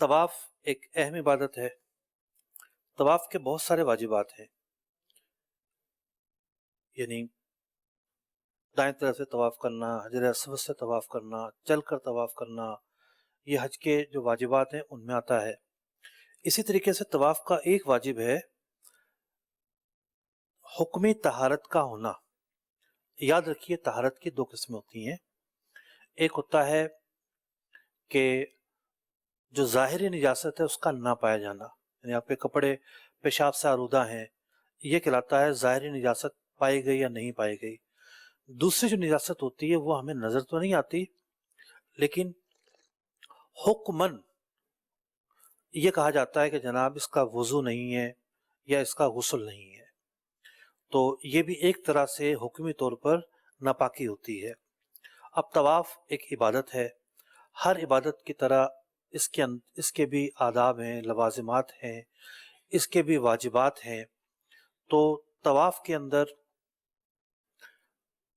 طواف ایک اہم عبادت ہے۔ طواف کے بہت سارے واجبات ہیں، یعنی دائیں طرف سے طواف کرنا، حجر اسود سے طواف کرنا، چل کر طواف کرنا، یہ حج کے جو واجبات ہیں ان میں آتا ہے۔ اسی طریقے سے طواف کا ایک واجب ہے حکمی طہارت کا ہونا۔ یاد رکھیے طہارت کی دو قسمیں ہوتی ہیں، ایک ہوتا ہے کہ جو ظاہری نجاست ہے اس کا نہ پایا جانا، یعنی آپ کے کپڑے پیشاب سے آلودہ ہیں، یہ کہلاتا ہے ظاہری نجاست پائی گئی یا نہیں پائی گئی۔ دوسری جو نجاست ہوتی ہے وہ ہمیں نظر تو نہیں آتی، لیکن حکماً یہ کہا جاتا ہے کہ جناب اس کا وضو نہیں ہے یا اس کا غسل نہیں ہے، تو یہ بھی ایک طرح سے حکمی طور پر ناپاکی ہوتی ہے۔ اب طواف ایک عبادت ہے، ہر عبادت کی طرح اس کے بھی آداب ہیں، لوازمات ہیں، اس کے بھی واجبات ہیں۔ تو طواف کے اندر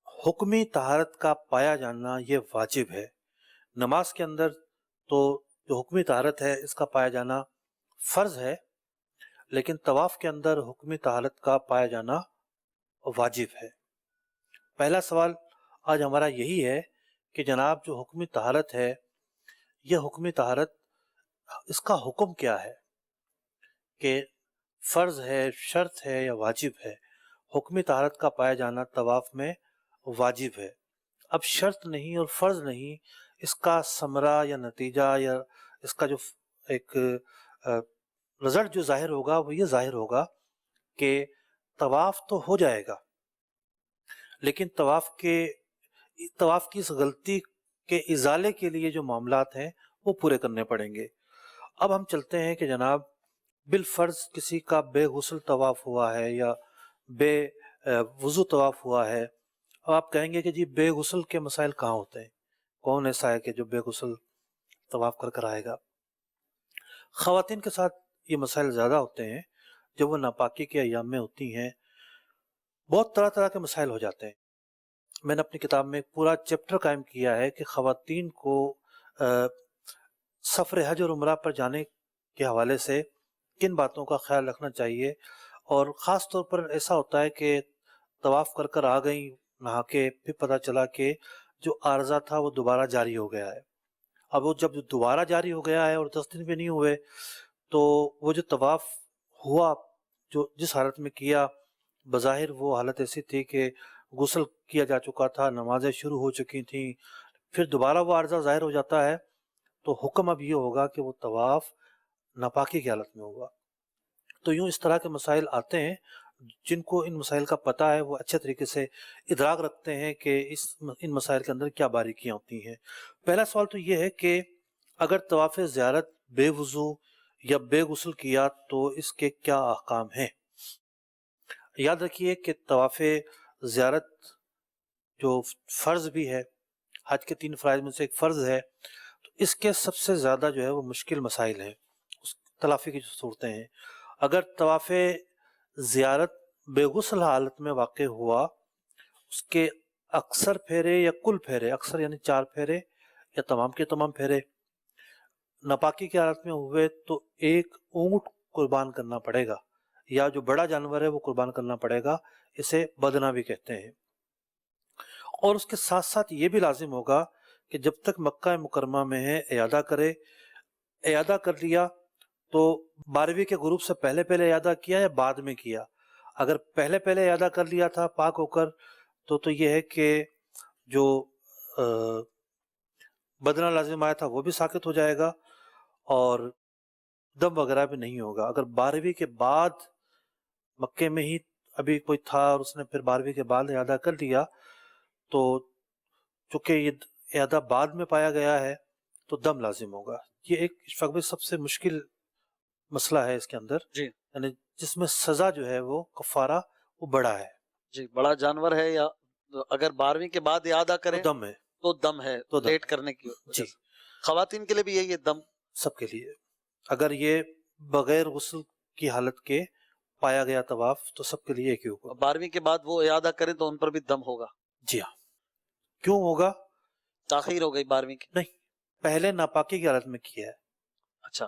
حکمی طہارت کا پایا جانا یہ واجب ہے۔ نماز کے اندر تو جو حکمی طہارت ہے اس کا پایا جانا فرض ہے، لیکن طواف کے اندر حکمی طہارت کا پایا جانا واجب ہے۔ پہلا سوال آج ہمارا یہی ہے کہ جناب جو حکمی طہارت ہے، یہ حکمی طہارت اس کا حکم کیا ہے، کہ فرض ہے، شرط ہے یا واجب ہے؟ حکمی طہارت کا پایا جانا طواف میں واجب ہے۔ اب شرط نہیں اور فرض نہیں، اس کا ثمرہ یا نتیجہ یا اس کا جو ایک رزلٹ جو ظاہر ہوگا وہ یہ ظاہر ہوگا کہ طواف تو ہو جائے گا، لیکن طواف کی اس غلطی کے ازالے کے لیے جو معاملات ہیں وہ پورے کرنے پڑیں گے۔ اب ہم چلتے ہیں کہ جناب بالفرض کسی کا بے غسل طواف ہوا ہے یا بے وضو طواف ہوا ہے۔ اب آپ کہیں گے کہ جی بے غسل کے مسائل کہاں ہوتے ہیں، کون ایسا ہے کہ جو بے غسل طواف کر آئے گا؟ خواتین کے ساتھ یہ مسائل زیادہ ہوتے ہیں، جب وہ ناپاکی کے ایام میں ہوتی ہیں بہت طرح طرح کے مسائل ہو جاتے ہیں۔ میں نے اپنی کتاب میں ایک پورا چیپٹر قائم کیا ہے کہ خواتین کو سفر حج اور عمرہ پر جانے کے حوالے سے کن باتوں کا خیال رکھنا چاہیے، اور خاص طور پر ایسا ہوتا ہے کہ طواف کر آ گئیں نہا کے، پھر پتہ چلا کہ جو عارضہ تھا وہ دوبارہ جاری ہو گیا ہے۔ اب وہ جب دوبارہ جاری ہو گیا ہے اور 10 دن بھی نہیں ہوئے، تو وہ جو طواف ہوا جو جس حالت میں کیا، بظاہر وہ حالت ایسی تھی کہ غسل کیا جا چکا تھا، نمازیں شروع ہو چکی تھیں، پھر دوبارہ وہ عارضہ ظاہر ہو جاتا ہے، تو حکم اب یہ ہوگا کہ وہ طواف ناپاکی کی حالت میں ہوگا۔ تو یوں اس طرح کے مسائل آتے ہیں، جن کو ان مسائل کا پتہ ہے وہ اچھے طریقے سے ادراک رکھتے ہیں کہ ان مسائل کے اندر کیا باریکیاں ہوتی ہیں۔ پہلا سوال تو یہ ہے کہ اگر طواف زیارت بے وضو یا بے غسل کیا تو اس کے کیا احکام ہیں؟ یاد رکھیے کہ طواف زیارت جو فرض بھی ہے، حج کے 3 فرائض میں سے ایک فرض ہے، تو اس کے سب سے زیادہ جو ہے وہ مشکل مسائل ہیں، اس تلافی کی جو صورتیں ہیں۔ اگر طواف زیارت بے غسل حالت میں واقع ہوا، اس کے اکثر پھیرے یا کل پھیرے، اکثر یعنی 4 پھیرے یا تمام کے تمام پھیرے ناپاکی کی حالت میں ہوئے، تو ایک اونٹ قربان کرنا پڑے گا، یا جو بڑا جانور ہے وہ قربان کرنا پڑے گا، اسے بدنہ بھی کہتے ہیں۔ اور اس کے ساتھ ساتھ یہ بھی لازم ہوگا کہ جب تک مکہ مکرمہ میں ہے اعادہ کرے۔ اعادہ کر لیا تو 12ویں کے غروب سے پہلے اعادہ کیا یا بعد میں کیا؟ اگر پہلے اعادہ کر لیا تھا پاک ہو کر، تو یہ ہے کہ جو بدنہ لازم آیا تھا وہ بھی ساقط ہو جائے گا، اور دم وغیرہ بھی نہیں ہوگا۔ اگر 12ویں کے بعد مکے میں ہی ابھی کوئی تھا اور اس نے پھر 12ویں کے بعد اعادہ کر لیا، تو چونکہ یہ اعادہ بعد میں پایا گیا ہے تو دم لازم ہوگا۔ یہ ایک اشفاق بھائی سب سے مشکل مسئلہ ہے اس کے اندر، جی یعنی جس میں سزا جو ہے وہ کفارہ وہ بڑا ہے۔ جی، بڑا جانور ہے، یا اگر 12ویں کے بعد اعادہ کریں تو دم ہے، تو دم ہے، تو دم لیٹ ہے۔ کرنے کی وجہ جی، سے۔ خواتین کے لیے بھی یہی ہے دم؟ سب کے لیے۔ اگر یہ بغیر غسل کی حالت کے پایا گیا طواف تو سب کے لیے ایک ہی حکم۔ 12ویں کے بعد وہ اعادہ کریں تو ان پر بھی دم ہوگا؟ جی ہاں۔ کیوں ہوگا؟ تاخیر ہو گئی 12ویں کی؟ نہیں، پہلے ناپاکی کی حالت میں کیا ہے، اچھا،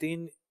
3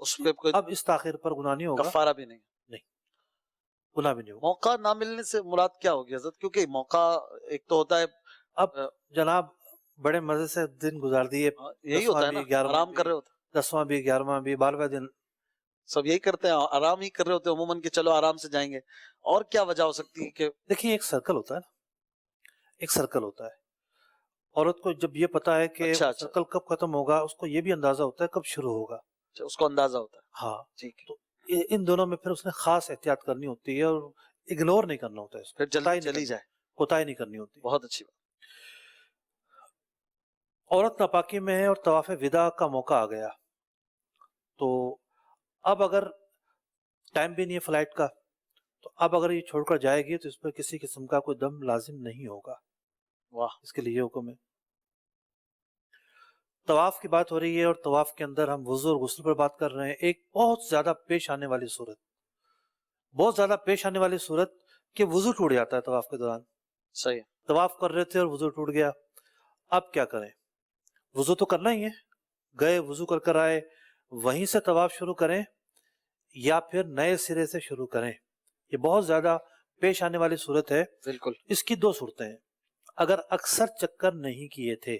اس پہ کوئی اب اس تاخیر پر گناہ نہیں ہوگا، کفارہ بھی نہیں. گناہ بھی نہیں ہوگا. موقع نہ ملنے سے مراد کیا ہوگی حضرت؟ کیونکہ موقع ایک تو ہوتا ہے اب جناب بڑے مزے سے دن گزار دیے، یہی ہوتا ہے نا، 11واں آرام کر رہے ہوتے 10واں بھی 11واں بھی 12واں دن. سب یہی کرتے ہیں، آرام ہی کر رہے ہوتے ہیں عموماً کہ چلو آرام سے جائیں گے. اور کیا وجہ ہو سکتی ہے کہ دیکھیے ایک سرکل ہوتا ہے نا، ایک سرکل ہوتا ہے. عورت کو جب یہ پتا ہے کہ اچھا سرکل کب ختم ہوگا، اس کو یہ بھی اندازہ ہوتا ہے کب شروع ہوگا. اس کو اندازہ ہوتا ہے. ہاں، ٹھیک ہے، تو ان دونوں میں پھر اس نے خاص احتیاط کرنی ہوتی ہے اور اگنور نہیں کرنا ہوتا ہے، اس کو پھر جلدی چلی کوتاہی جائے. نہیں کرنی ہوتی. بہت اچھی بات. عورت ناپاکی میں ہے اور طواف وداع کا موقع آ گیا، تو اب اگر ٹائم بھی نہیں ہے فلائٹ کا، تو اب اگر یہ چھوڑ کر جائے گی تو اس پر کسی قسم کا کوئی دم لازم نہیں ہوگا. واہ، اس کے لیے یہ حکم ہے. طواف کی بات ہو رہی ہے اور طواف کے اندر ہم وضو اور غسل پر بات کر رہے ہیں. ایک بہت زیادہ پیش آنے والی صورت کہ وضو ٹوٹ جاتا ہے طواف کے دوران. صحیح ہے. طواف کر رہے تھے اور وضو ٹوٹ گیا، اب کیا کریں؟ وضو تو کرنا ہی ہے، گئے وضو کر آئے، وہیں سے طواف شروع کریں یا پھر نئے سرے سے شروع کریں؟ یہ بہت زیادہ پیش آنے والی صورت ہے. بالکل. اس کی دو صورتیں ہیں. اگر اکثر چکر نہیں کیے تھے،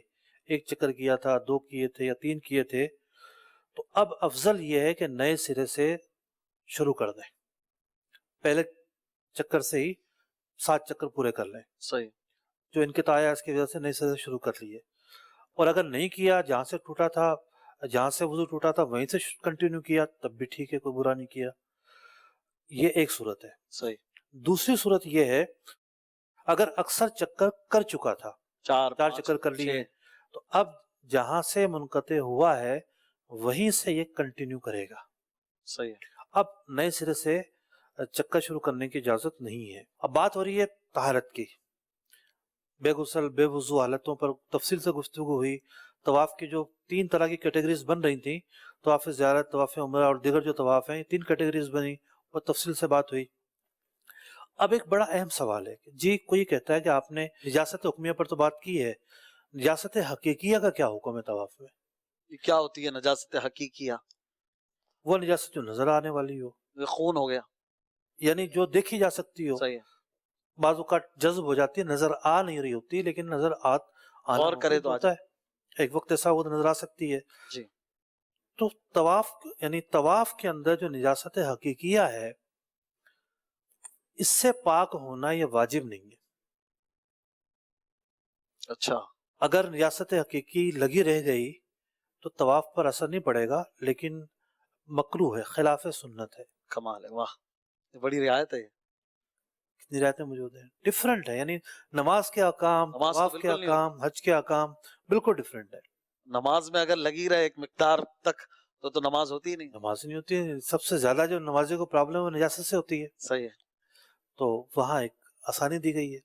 ایک چکر کیا تھا، 2 کیے تھے یا 3 کیے تھے، تو اب افضل یہ ہے کہ نئے سرے سے شروع کر دیں، پہلے چکر سے ہی 7 چکر پورے کر لیں. صحیح. جو انقطاع آیا اس کی وجہ سے نئے سرے سے شروع کر لیے. اور اگر نہیں کیا، جہاں سے ٹوٹا تھا، جہاں سے وضو ٹوٹا تھا وہیں سے کنٹینیو کیا، تب بھی ٹھیک ہے، کوئی برا نہیں کیا. یہ ایک صورت ہے. صحیح. دوسری صورت یہ ہے اگر اکثر چکر کر چکا تھا، 4 چکر کر لیے، تو اب جہاں سے منقطع ہوا ہے وہیں سے یہ کنٹینیو کرے گا. صحیح. اب نئے سرے سے چکر شروع کرنے کی اجازت نہیں ہے. اب بات ہو رہی ہے طہارت کی. بے غسل بے وضو حالتوں پر تفصیل سے گفتگو ہوئی. طواف کی جو 3 طرح کی کیٹیگریز بن رہی تھیں، طواف زیارت، طواف عمرہ اور دیگر جو طواف ہیں، 3 کیٹیگریز بنی اور تفصیل سے بات ہوئی. اب ایک بڑا اہم سوال ہے کہ جی کوئی کہتا ہے کہ آپ نے نجاست حکمیہ پر تو بات کی ہے، نجاست حقیقیہ کا کیا حکم ہے طواف میں؟ یہ کیا ہوتی ہے نجاست حقیقیہ؟ وہ نجاست جو نظر آنے والی ہو، یہ خون ہو گیا. یعنی جو دیکھی جا سکتی ہو. صحیح ہے. بعض اوقات جذب ہو جاتی ہے، نظر آ نہیں رہی ہوتی لیکن نظر آنا غور کرے تو ہوتا ہے. ایک وقت ایسا وہ نظر آ سکتی ہے. جی. تو طواف یعنی طواف کے اندر جو نجاست حقیقیہ ہے، اس سے پاک ہونا یہ واجب نہیں ہے. اچھا. اگر نجاست حقیقی لگی رہ گئی تو طواف پر اثر نہیں پڑے گا، لیکن مکروہ ہے، خلاف سنت ہے. کمال ہے. واہ، یہ بڑی رعایت ہے. کتنی رعایتیں موجود ہیں، ڈیفرنٹ ہے. یعنی نماز کے احکام، نماز تو طواف کے بالکل نہیں احکام، حج کے احکام بالکل ڈیفرنٹ ہے. نماز میں اگر لگی رہے ایک مقدار تک تو نماز ہوتی ہی نہیں. نماز نہیں ہوتی ہے. سب سے زیادہ جو نمازی کو پرابلم ہے وہ نجاست سے ہوتی ہے. صحیح ہے. تو وہاں ایک آسانی دی گئی ہے.